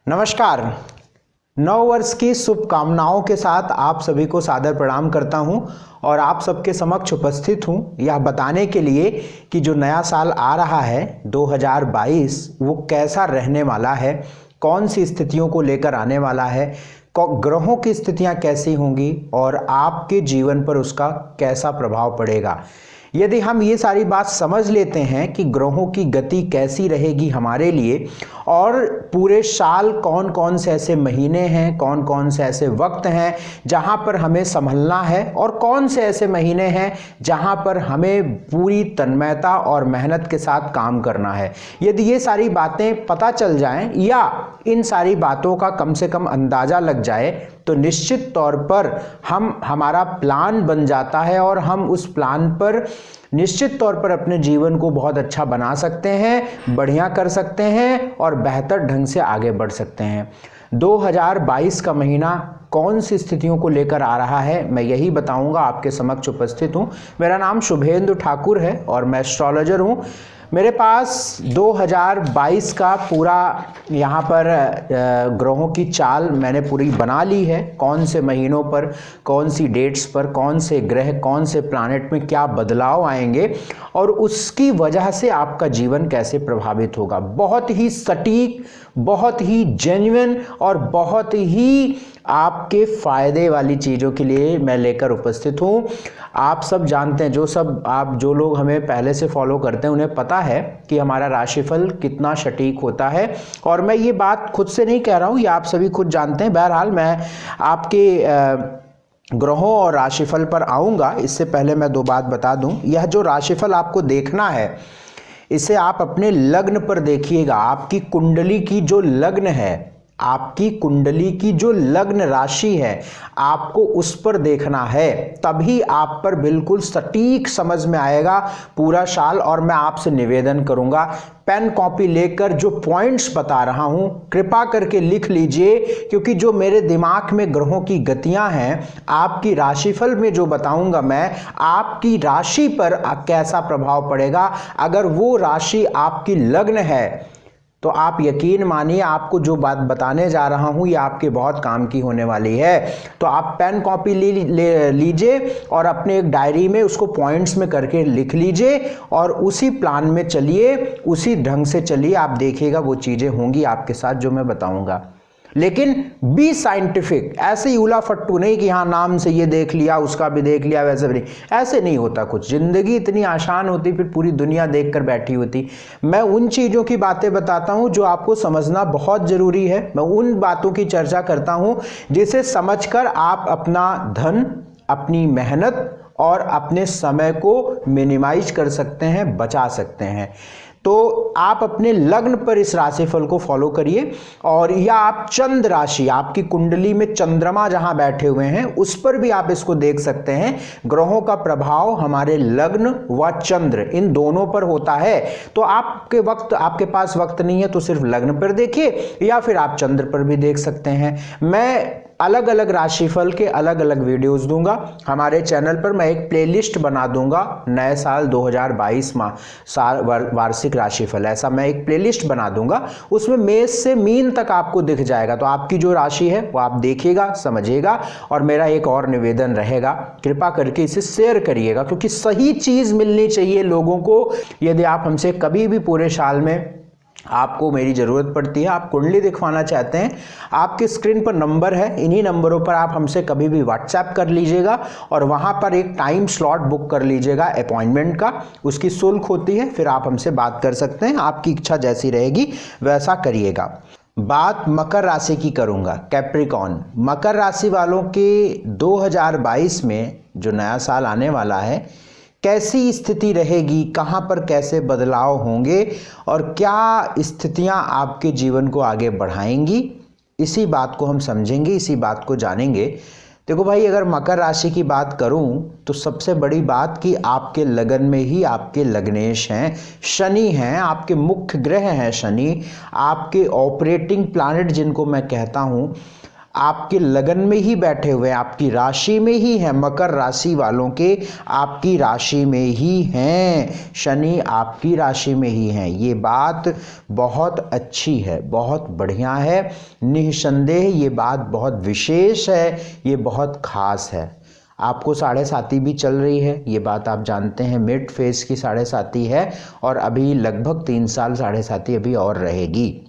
नमस्कार। नव वर्ष की शुभकामनाओं के साथ आप सभी को सादर प्रणाम करता हूं और आप सबके समक्ष उपस्थित हूं यह बताने के लिए कि जो नया साल आ रहा है 2022 वो कैसा रहने वाला है, कौन सी स्थितियों को लेकर आने वाला है, ग्रहों की स्थितियां कैसी होंगी और आपके जीवन पर उसका कैसा प्रभाव पड़ेगा। यदि हम ये सारी बात समझ लेते हैं कि ग्रहों की गति कैसी रहेगी हमारे लिए और पूरे साल कौन कौन से ऐसे महीने हैं, कौन कौन से ऐसे वक्त हैं जहां पर हमें संभलना है और कौन से ऐसे महीने हैं जहां पर हमें पूरी तन्मयता और मेहनत के साथ काम करना है, यदि ये सारी बातें पता चल जाएं या इन सारी बातों का कम से कम अंदाजा लग जाए तो निश्चित तौर पर हमारा प्लान बन जाता है और हम उस प्लान पर निश्चित तौर पर अपने जीवन को बहुत अच्छा बना सकते हैं, बढ़िया कर सकते हैं और बेहतर ढंग से आगे बढ़ सकते हैं। 2022 का महीना कौन सी स्थितियों को लेकर आ रहा है मैं यही बताऊंगा, आपके समक्ष उपस्थित हूं। मेरा नाम शुभेंदु ठाकुर है और मैं एस्ट्रोलॉजर हूं। मेरे पास 2022 का पूरा यहाँ पर ग्रहों की चाल मैंने पूरी बना ली है, कौन से महीनों पर, कौन सी डेट्स पर, कौन से ग्रह, कौन से प्लैनेट में क्या बदलाव आएंगे और उसकी वजह से आपका जीवन कैसे प्रभावित होगा। बहुत ही सटीक, बहुत ही जेन्युइन और बहुत ही आपके फायदे वाली चीज़ों के लिए मैं लेकर उपस्थित हूँ। आप सब जानते हैं, जो लोग हमें पहले से फॉलो करते हैं उन्हें पता है कि हमारा राशिफल कितना सटीक होता है और मैं ये बात खुद से नहीं कह रहा हूँ, ये आप सभी खुद जानते हैं। बहरहाल मैं आपके ग्रहों और राशिफल पर आऊँगा, इससे पहले मैं दो बात बता दूँ। यह जो राशिफल आपको देखना है इसे आप अपने लग्न पर देखिएगा। आपकी कुंडली की जो लग्न है, आपकी कुंडली की जो लग्न राशि है, आपको उस पर देखना है, तभी आप पर बिल्कुल सटीक समझ में आएगा पूरा साल। और मैं आपसे निवेदन करूंगा, पेन कॉपी लेकर जो पॉइंट्स बता रहा हूं कृपा करके लिख लीजिए, क्योंकि जो मेरे दिमाग में ग्रहों की गतियां हैं, आपकी राशिफल में जो बताऊंगा मैं, आपकी राशि पर कैसा प्रभाव पड़ेगा। अगर वो राशि आपकी लग्न है तो आप यकीन मानिए आपको जो बात बताने जा रहा हूं ये आपके बहुत काम की होने वाली है। तो आप पेन कॉपी ले लीजिए और अपने एक डायरी में उसको पॉइंट्स में करके लिख लीजिए और उसी प्लान में चलिए, उसी ढंग से चलिए। आप देखिएगा वो चीजें होंगी आपके साथ जो मैं बताऊंगा। लेकिन बी साइंटिफिक, ऐसे ही उला फट्टू नहीं कि हाँ नाम से ये देख लिया उसका भी देख लिया, वैसे भी नहीं, ऐसे नहीं होता कुछ। जिंदगी इतनी आसान होती फिर पूरी दुनिया देखकर बैठी होती। मैं उन चीज़ों की बातें बताता हूँ जो आपको समझना बहुत ज़रूरी है। मैं उन बातों की चर्चा करता हूँ जिसे समझकर आप अपना धन, अपनी मेहनत और अपने समय को मिनिमाइज कर सकते हैं, बचा सकते हैं। तो आप अपने लग्न पर इस राशिफल को फॉलो करिए और या आप चंद्र राशि, आपकी कुंडली में चंद्रमा जहां बैठे हुए हैं उस पर भी आप इसको देख सकते हैं। ग्रहों का प्रभाव हमारे लग्न व चंद्र इन दोनों पर होता है। तो आपके पास वक्त नहीं है तो सिर्फ लग्न पर देखिए या फिर आप चंद्र पर भी देख सकते हैं। मैं अलग अलग राशिफल के अलग अलग वीडियोस दूंगा। हमारे चैनल पर मैं एक प्लेलिस्ट बना दूंगा, नए साल 2022 साल वार्षिक राशिफल, ऐसा मैं एक प्लेलिस्ट बना दूंगा। उसमें मेष से मीन तक आपको दिख जाएगा। तो आपकी जो राशि है वो आप देखिएगा, समझिएगा। और मेरा एक और निवेदन रहेगा, कृपा करके इसे शेयर करिएगा, क्योंकि सही चीज मिलनी चाहिए लोगों को। यदि आप हमसे कभी भी पूरे साल में आपको मेरी ज़रूरत पड़ती है, आप कुंडली दिखवाना चाहते हैं, आपके स्क्रीन पर नंबर है, इन्हीं नंबरों पर आप हमसे कभी भी व्हाट्सएप कर लीजिएगा और वहाँ पर एक टाइम स्लॉट बुक कर लीजिएगा अपॉइंटमेंट का। उसकी शुल्क होती है, फिर आप हमसे बात कर सकते हैं। आपकी इच्छा जैसी रहेगी वैसा करिएगा। बात मकर राशि की करूँगा, कैप्रिकॉर्न। मकर राशि वालों के 2022 में जो नया साल आने वाला है कैसी स्थिति रहेगी, कहाँ पर कैसे बदलाव होंगे और क्या स्थितियाँ आपके जीवन को आगे बढ़ाएंगी, इसी बात को हम समझेंगे, इसी बात को जानेंगे। देखो भाई, अगर मकर राशि की बात करूं तो सबसे बड़ी बात कि आपके लगन में ही आपके लग्नेश हैं, शनि हैं, आपके मुख्य ग्रह हैं शनि, आपके ऑपरेटिंग प्लैनेट जिनको मैं कहता हूं। आपके लगन में ही बैठे हुए हैं, आपकी राशि में ही हैं, मकर राशि वालों के आपकी राशि में ही हैं, शनि आपकी राशि में ही हैं। ये बात बहुत अच्छी है, बहुत बढ़िया है, निसंदेह ये बात बहुत विशेष है, ये बहुत खास है। आपको साढ़े साती भी चल रही है, ये बात आप जानते हैं, मिड फेज की साढ़े साती है और अभी लगभग 3 साल साढ़े साती अभी और रहेगी।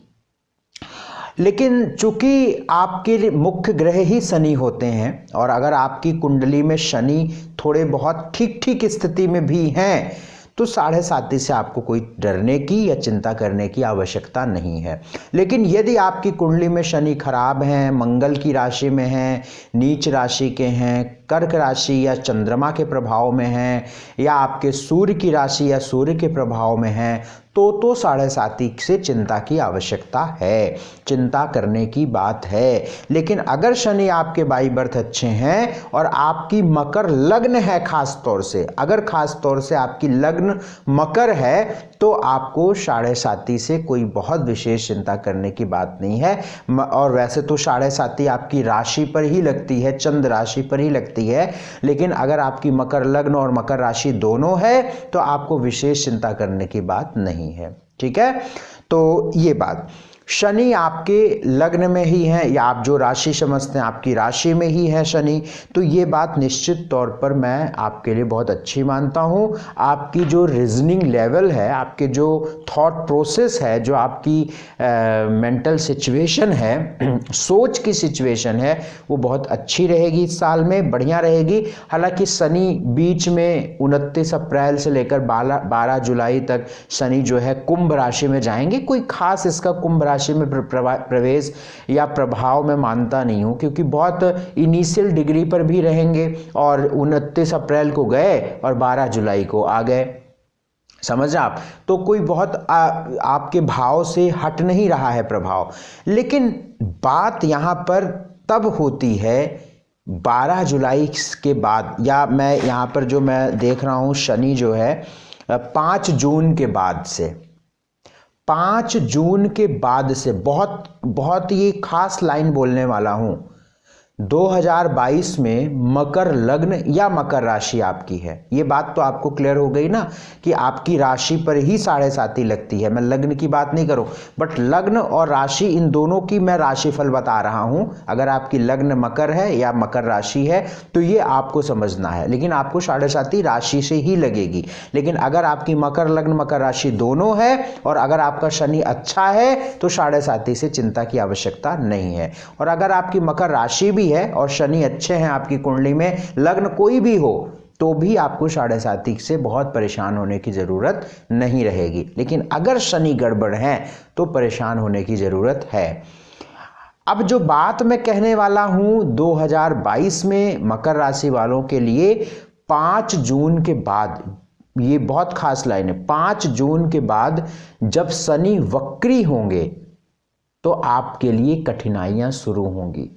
लेकिन चूंकि आपके मुख्य ग्रह ही शनि होते हैं और अगर आपकी कुंडली में शनि थोड़े बहुत ठीक ठीक स्थिति में भी हैं तो साढ़े साती से आपको कोई डरने की या चिंता करने की आवश्यकता नहीं है। लेकिन यदि आपकी कुंडली में शनि खराब हैं, मंगल की राशि में हैं, नीच राशि के हैं, कर्क राशि या चंद्रमा के प्रभाव में हैं, या आपके सूर्य की राशि या सूर्य के प्रभाव में हैं, तो साढ़े साती से चिंता की आवश्यकता है, चिंता करने की बात है। लेकिन अगर शनि आपके बाई बर्थ अच्छे हैं और आपकी मकर लग्न है, खास तौर से अगर खास तौर से आपकी लग्न मकर है तो आपको साढ़े साती से कोई बहुत विशेष चिंता करने की बात नहीं है। और वैसे तो साढ़े साती आपकी राशि पर ही लगती है, चंद्र राशि पर ही लगती है, लेकिन अगर आपकी मकर लग्न और मकर राशि दोनों है तो आपको विशेष चिंता करने की बात नहीं है। ठीक है, तो ये बात, शनि आपके लग्न में ही है या आप जो राशि समझते हैं आपकी राशि में ही है शनि, तो ये बात निश्चित तौर पर मैं आपके लिए बहुत अच्छी मानता हूँ। आपकी जो रीजनिंग लेवल है, आपके जो थॉट प्रोसेस है, जो आपकी मेंटल सिचुएशन है, सोच की सिचुएशन है, वो बहुत अच्छी रहेगी, इस साल में बढ़िया रहेगी। हालांकि शनि बीच में 29 अप्रैल से लेकर 12 जुलाई तक शनि जो है कुंभ राशि में जाएंगे। कोई खास इसका कुंभ राशि में प्रवेश या प्रभाव में मानता नहीं हूं, क्योंकि बहुत इनिशियल डिग्री पर भी रहेंगे और 29 अप्रैल को गए और 12 जुलाई को आ गए, समझ आप, तो कोई बहुत आपके भाव से हट नहीं रहा है प्रभाव। लेकिन बात यहां पर तब होती है 12 जुलाई के बाद, या मैं यहां पर जो मैं देख रहा हूं शनि जो है 5 जून के बाद से, 5 जून के बाद से बहुत बहुत ये खास लाइन बोलने वाला हूं। 2022 में मकर लग्न या मकर राशि आपकी है, ये बात तो आपको क्लियर हो गई ना कि आपकी राशि पर ही साढ़े साती लगती है। मैं लग्न की बात नहीं करूं, बट लग्न और राशि इन दोनों की मैं राशिफल बता रहा हूं। अगर आपकी लग्न मकर है या मकर राशि है तो ये आपको समझना है, लेकिन आपको साढ़े साती राशि से ही लगेगी। लेकिन अगर आपकी मकर लग्न मकर राशि दोनों है और अगर आपका शनि अच्छा है तो साढ़े साती से चिंता की आवश्यकता नहीं है। और अगर आपकी मकर राशि भी है और शनि अच्छे हैं आपकी कुंडली में, लग्न कोई भी हो, तो भी आपको साढ़े साती से बहुत परेशान होने की जरूरत नहीं रहेगी। लेकिन अगर शनि गड़बड़ है तो परेशान होने की जरूरत है। अब जो बात मैं कहने वाला हूं 2022 में मकर राशि वालों के लिए 5 जून के बाद, ये बहुत खास लाइन है, 5 जून के बाद जब शनि वक्री होंगे तो आपके लिए कठिनाइयां शुरू होंगी।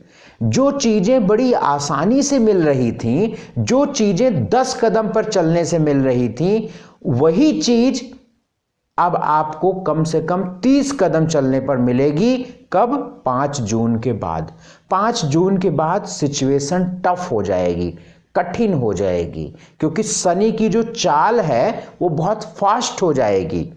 जो चीजें बड़ी आसानी से मिल रही थीं, जो चीजें 10 कदम पर चलने से मिल रही थीं, वही चीज अब आपको कम से कम 30 कदम चलने पर मिलेगी। कब? 5 जून के बाद। 5 जून के बाद सिचुएशन टफ हो जाएगी, कठिन हो जाएगी, क्योंकि शनि की जो चाल है वो बहुत फास्ट हो जाएगी।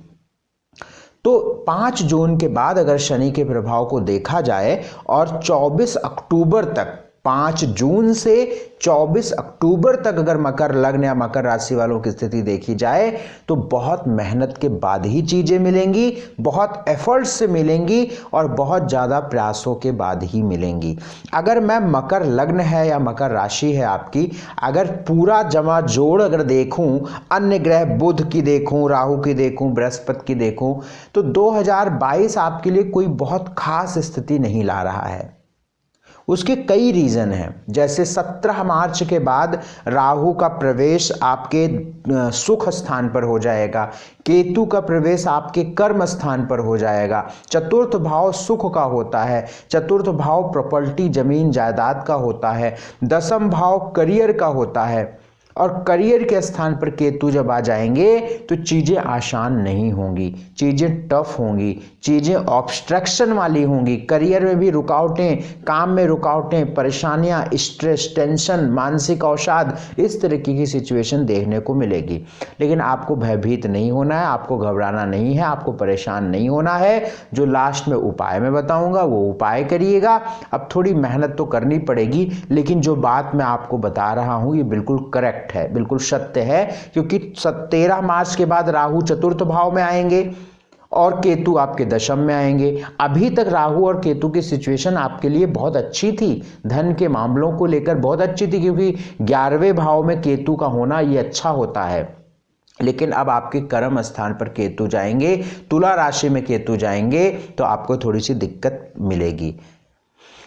तो 5 जून के बाद अगर शनि के प्रभाव को देखा जाए और 24 अक्टूबर तक, 5 जून से 24 अक्टूबर तक अगर मकर लग्न या मकर राशि वालों की स्थिति देखी जाए तो बहुत मेहनत के बाद ही चीजें मिलेंगी, बहुत एफर्ट से मिलेंगी और बहुत ज्यादा प्रयासों के बाद ही मिलेंगी। अगर मैं मकर लग्न है या मकर राशि है आपकी, अगर पूरा जमा जोड़ अगर देखूं, अन्य ग्रह बुध की देखूं, राहु की देखूं, बृहस्पति की देखूं, तो 2022 आपके लिए कोई बहुत खास स्थिति नहीं ला रहा है। उसके कई रीजन हैं, जैसे 17 मार्च के बाद राहु का प्रवेश आपके सुख स्थान पर हो जाएगा, केतु का प्रवेश आपके कर्म स्थान पर हो जाएगा, चतुर्थ भाव सुख का होता है, चतुर्थ भाव प्रॉपर्टी जमीन जायदाद का होता है, दसम भाव करियर का होता है, और करियर के स्थान पर केतु जब आ जाएंगे तो चीज़ें आसान नहीं होंगी, चीज़ें टफ होंगी, चीज़ें ऑब्स्ट्रक्शन वाली होंगी, करियर में भी रुकावटें, काम में रुकावटें, परेशानियां, स्ट्रेस, टेंशन, मानसिक अवसाद, इस तरीके की सिचुएशन देखने को मिलेगी। लेकिन आपको भयभीत नहीं होना है, आपको घबराना नहीं है, आपको परेशान नहीं होना है। जो लास्ट में उपाय मैं बताऊंगा वो उपाय करिएगा। अब थोड़ी मेहनत तो करनी पड़ेगी, लेकिन जो बात मैं आपको बता रहा हूं ये बिल्कुल करेक्ट है, बिल्कुल सत्य है, क्योंकि 13 मार्च के बाद राहु चतुर्थ भाव में आएंगे और केतु आपके दशम में आएंगे। अभी तक राहु और केतु की सिचुएशन आपके लिए बहुत अच्छी थी, धन के मामलों को लेकर बहुत अच्छी थी, क्योंकि 11वें भाव में केतु का होना ये अच्छा होता है। लेकिन अब आपके कर्म स्थान पर केतु जाएंगे, तुला राशि में केतु जाएंगे, तो आपको थोड़ी सी दिक्कत मिलेगी।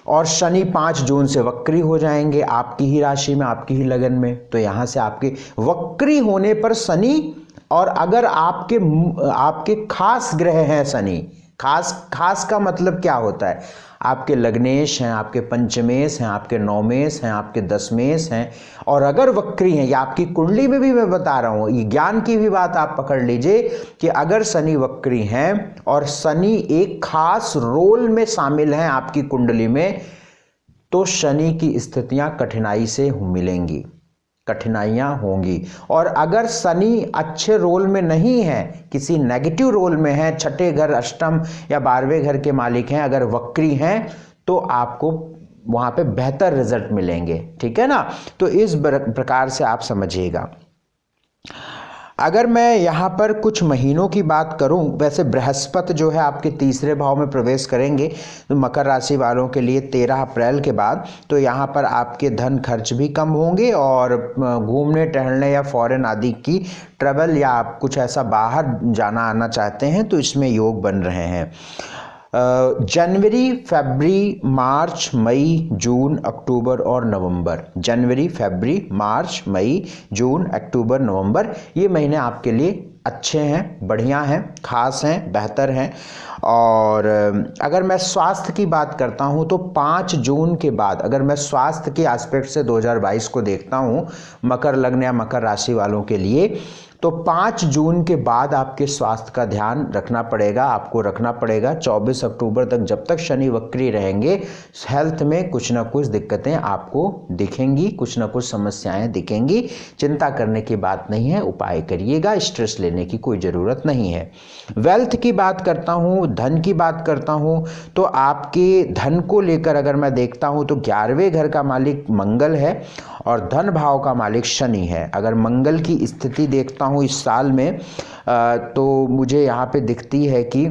और शनि 5 जून से वक्री हो जाएंगे आपकी ही राशि में, आपकी ही लगन में। तो यहाँ से आपके वक्री होने पर शनि, और अगर आपके खास ग्रह हैं शनि, खास का मतलब क्या होता है, आपके लग्नेश हैं, आपके पंचमेश हैं, आपके नौमेश हैं, आपके दशमेश हैं, और अगर वक्री हैं, या आपकी कुंडली में भी मैं बता रहा हूँ, ये ज्ञान की भी बात आप पकड़ लीजिए कि अगर शनि वक्री हैं और शनि एक खास रोल में शामिल हैं आपकी कुंडली में, तो शनि की स्थितियां कठिनाई से मिलेंगी, कठिनाइयां होंगी। और अगर शनि अच्छे रोल में नहीं है, किसी नेगेटिव रोल में है, छठे घर, अष्टम या 12वें घर के मालिक हैं, अगर वक्री हैं, तो आपको वहां पे बेहतर रिजल्ट मिलेंगे। ठीक है ना, तो इस प्रकार से आप समझिएगा। अगर मैं यहाँ पर कुछ महीनों की बात करूँ, वैसे बृहस्पति जो है आपके तीसरे भाव में प्रवेश करेंगे, तो मकर राशि वालों के लिए 13 अप्रैल के बाद, तो यहाँ पर आपके धन खर्च भी कम होंगे, और घूमने टहलने या फॉरेन आदि की ट्रैवल, या आप कुछ ऐसा बाहर जाना आना चाहते हैं तो इसमें योग बन रहे हैं। जनवरी, फरवरी, मार्च, मई, जून, अक्टूबर और नवंबर, जनवरी, फरवरी, मार्च, मई, जून, अक्टूबर, नवंबर, ये महीने आपके लिए अच्छे हैं, बढ़िया हैं, खास हैं, बेहतर हैं। और अगर मैं स्वास्थ्य की बात करता हूं तो 5 जून के बाद, अगर मैं स्वास्थ्य के एस्पेक्ट से 2022 को देखता हूं मकर लग्न या मकर राशि वालों के लिए, तो 5 जून के बाद आपके स्वास्थ्य का ध्यान रखना पड़ेगा, आपको रखना पड़ेगा। 24 अक्टूबर तक जब तक शनि वक्री रहेंगे, हेल्थ में कुछ ना कुछ दिक्कतें आपको दिखेंगी, कुछ ना कुछ समस्याएं दिखेंगी। चिंता करने की बात नहीं है, उपाय करिएगा, स्ट्रेस लेने की कोई ज़रूरत नहीं है। वेल्थ की बात करता हूँ, धन की बात करता हूँ, तो आपके धन को लेकर अगर मैं देखता हूँ तो 11वें घर का मालिक मंगल है और धन भाव का मालिक शनि है। अगर मंगल की स्थिति देखता हूँ इस साल में, तो मुझे यहाँ पे दिखती है कि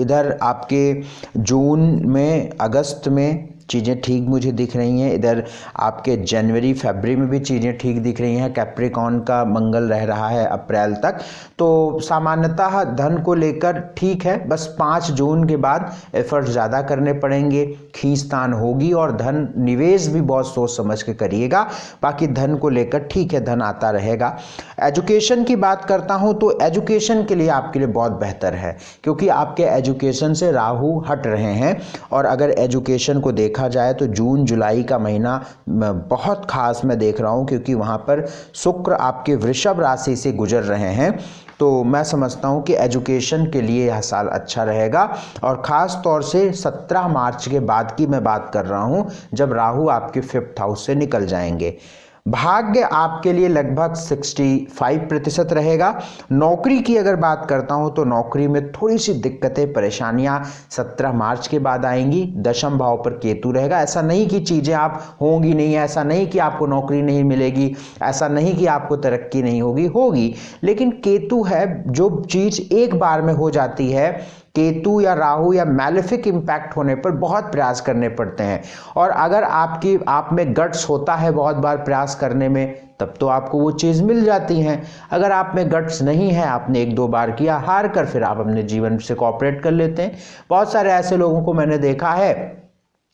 इधर आपके जून में, अगस्त में चीज़ें ठीक मुझे दिख रही हैं, इधर आपके जनवरी, फरवरी में भी चीज़ें ठीक दिख रही हैं। कैप्रिकॉर्न का मंगल रह रहा है अप्रैल तक, तो सामान्यतः धन को लेकर ठीक है। बस 5 जून के बाद एफर्ट ज़्यादा करने पड़ेंगे, खींचतान होगी, और धन निवेश भी बहुत सोच समझ के करिएगा। बाकी धन को लेकर ठीक है, धन आता रहेगा। एजुकेशन की बात करता हूँ तो एजुकेशन के लिए आपके लिए बहुत बेहतर है, क्योंकि आपके एजुकेशन से राहु हट रहे हैं। और अगर एजुकेशन को देखा जाए तो जून जुलाई का महीना बहुत खास मैं देख रहा हूं, क्योंकि वहां पर शुक्र आपके वृषभ राशि से गुजर रहे हैं। तो मैं समझता हूं कि एजुकेशन के लिए यह साल अच्छा रहेगा। और ख़ास तौर से 17 मार्च के बाद की मैं बात कर रहा हूं, जब राहु आपके 5th हाउस से निकल जाएंगे। भाग्य आपके लिए लगभग 65% रहेगा। नौकरी की अगर बात करता हूं तो नौकरी में थोड़ी सी दिक्कतें, परेशानियां 17 मार्च के बाद आएंगी। दशम भाव पर केतु रहेगा। ऐसा नहीं कि चीज़ें आप होंगी नहीं, ऐसा नहीं कि आपको नौकरी नहीं मिलेगी, ऐसा नहीं कि आपको तरक्की नहीं होगी, लेकिन केतु है, जो चीज़ एक बार में हो जाती है, केतु या राहु या मैलेफिक इम्पैक्ट होने पर बहुत प्रयास करने पड़ते हैं। और अगर आप में गट्स होता है बहुत बार प्रयास करने में, तब तो आपको वो चीज़ मिल जाती हैं। अगर आप में गट्स नहीं है, आपने 1-2 बार किया, हार कर फिर आप अपने जीवन से कोऑपरेट कर लेते हैं। बहुत सारे ऐसे लोगों को मैंने देखा है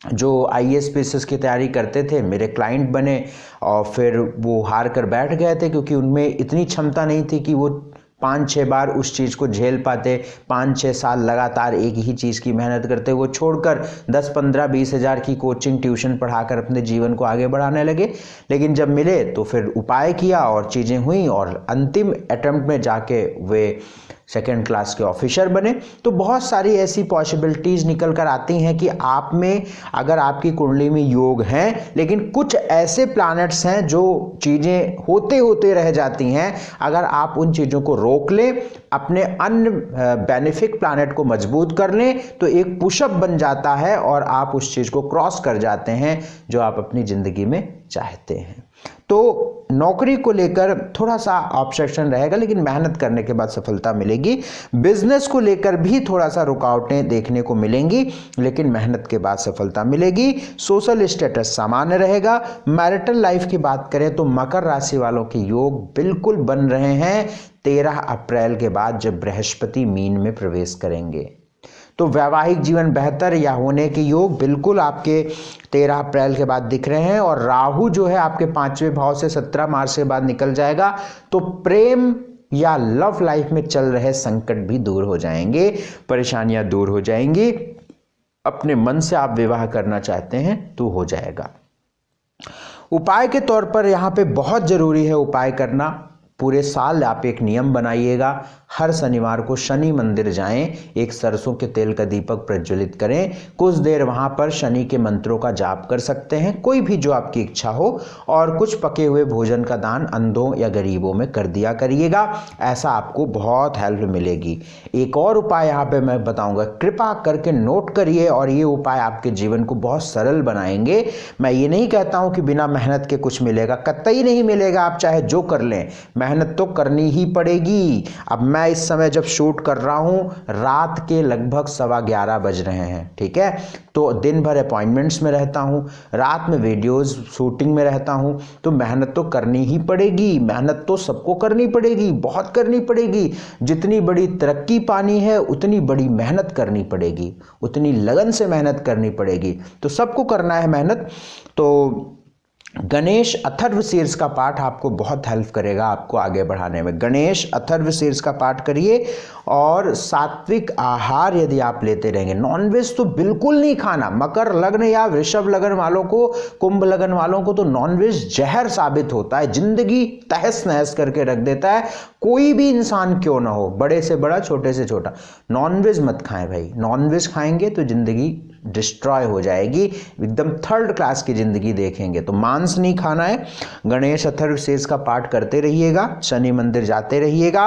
जो IAS PCS की तैयारी करते थे, मेरे क्लाइंट बने और फिर वो हार कर बैठ गए थे, क्योंकि उनमें इतनी क्षमता नहीं थी कि वो 5-6 बार उस चीज़ को झेल पाते, 5-6 साल लगातार एक ही चीज़ की मेहनत करते, वो छोड़कर 10-15-20 हज़ार की कोचिंग ट्यूशन पढ़ाकर अपने जीवन को आगे बढ़ाने लगे। लेकिन जब मिले तो फिर उपाय किया और चीज़ें हुई और अंतिम अटेम्प्ट में जाके वे सेकेंड क्लास के ऑफिसर बने। तो बहुत सारी ऐसी पॉसिबिलिटीज़ निकल कर आती हैं कि आप में अगर आपकी कुंडली में योग हैं, लेकिन कुछ ऐसे प्लैनेट्स हैं जो चीज़ें होते होते रह जाती हैं, अगर आप उन चीज़ों को रोक लें, अपने अन्य बेनिफिक प्लैनेट को मजबूत कर लें, तो एक पुशअप बन जाता है और आप उस चीज़ को क्रॉस कर जाते हैं जो आप अपनी ज़िंदगी में चाहते हैं। तो नौकरी को लेकर थोड़ा सा ऑब्सेशन रहेगा, लेकिन मेहनत करने के बाद सफलता मिलेगी। बिजनेस को लेकर भी थोड़ा सा रुकावटें देखने को मिलेंगी, लेकिन मेहनत के बाद सफलता मिलेगी। सोशल स्टेटस सामान्य रहेगा। मैरिटल लाइफ की बात करें तो मकर राशि वालों के योग बिल्कुल बन रहे हैं 13 अप्रैल के बाद, जब बृहस्पति मीन में प्रवेश करेंगे। तो वैवाहिक जीवन बेहतर या होने के योग बिल्कुल आपके 13 अप्रैल के बाद दिख रहे हैं। और राहु जो है आपके 5वें भाव से 17 मार्च के बाद निकल जाएगा, तो प्रेम या लव लाइफ में चल रहे संकट भी दूर हो जाएंगे, परेशानियां दूर हो जाएंगी। अपने मन से आप विवाह करना चाहते हैं तो हो जाएगा। उपाय के तौर पर यहाँ पे बहुत जरूरी है उपाय करना। पूरे साल आप एक नियम बनाइएगा, हर शनिवार को शनि मंदिर जाएं, एक सरसों के तेल का दीपक प्रज्वलित करें, कुछ देर वहां पर शनि के मंत्रों का जाप कर सकते हैं, कोई भी जो आपकी इच्छा हो, और कुछ पके हुए भोजन का दान अंधों या गरीबों में कर दिया करिएगा। ऐसा आपको बहुत हेल्प मिलेगी। एक और उपाय यहाँ पे मैं बताऊंगा, कृपा करके नोट करिए, और ये उपाय आपके जीवन को बहुत सरल बनाएंगे। मैं ये नहीं कहता हूँ कि बिना मेहनत के कुछ मिलेगा, कतई नहीं मिलेगा। आप चाहे जो कर लें, मेहनत तो करनी ही पड़ेगी। अब मैं इस समय जब शूट कर रहा हूं, रात के लगभग 11:15 बज रहे हैं, ठीक है। तो दिन भर अपॉइंटमेंट्स में रहता हूं, रात में वीडियोस शूटिंग में रहता हूं, तो मेहनत तो करनी ही पड़ेगी। मेहनत तो सबको करनी पड़ेगी, बहुत करनी पड़ेगी। जितनी बड़ी तरक्की पानी है उतनी बड़ी मेहनत करनी पड़ेगी, उतनी लगन से मेहनत करनी पड़ेगी। तो सबको करना है मेहनत। तो गणेश अथर्वशीर्ष का पाठ आपको बहुत हेल्प करेगा आपको आगे बढ़ाने में। गणेश अथर्वशीर्ष का पाठ करिए, और सात्विक आहार यदि आप लेते रहेंगे, नॉनवेज तो बिल्कुल नहीं खाना। मकर लग्न या वृषभ लग्न वालों को, कुंभ लग्न वालों को तो नॉनवेज जहर साबित होता है, जिंदगी तहस नहस करके रख देता है। कोई भी इंसान क्यों ना हो, बड़े से बड़ा, छोटे से छोटा, नॉनवेज मत खाएं भाई। नॉनवेज खाएंगे तो जिंदगी डिस्ट्रॉय हो जाएगी, एकदम थर्ड क्लास की जिंदगी देखेंगे। तो मांस नहीं खाना है। गणेश अथर्वशीर्ष का पाठ करते रहिएगा, शनि मंदिर जाते रहिएगा,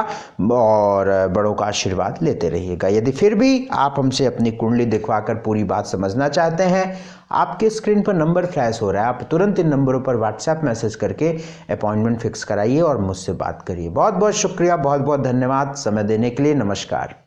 और बड़ों का आशीर्वाद लेते रहिएगा। यदि फिर भी आप हमसे अपनी कुंडली दिखवाकर पूरी बात समझना चाहते हैं, आपके स्क्रीन पर नंबर फ्लैश हो रहा है, आप तुरंत इन नंबरों पर व्हाट्सएप मैसेज करके अपॉइंटमेंट फिक्स कराइए और मुझसे बात करिए। बहुत बहुत शुक्रिया, बहुत बहुत धन्यवाद समय देने के लिए। नमस्कार।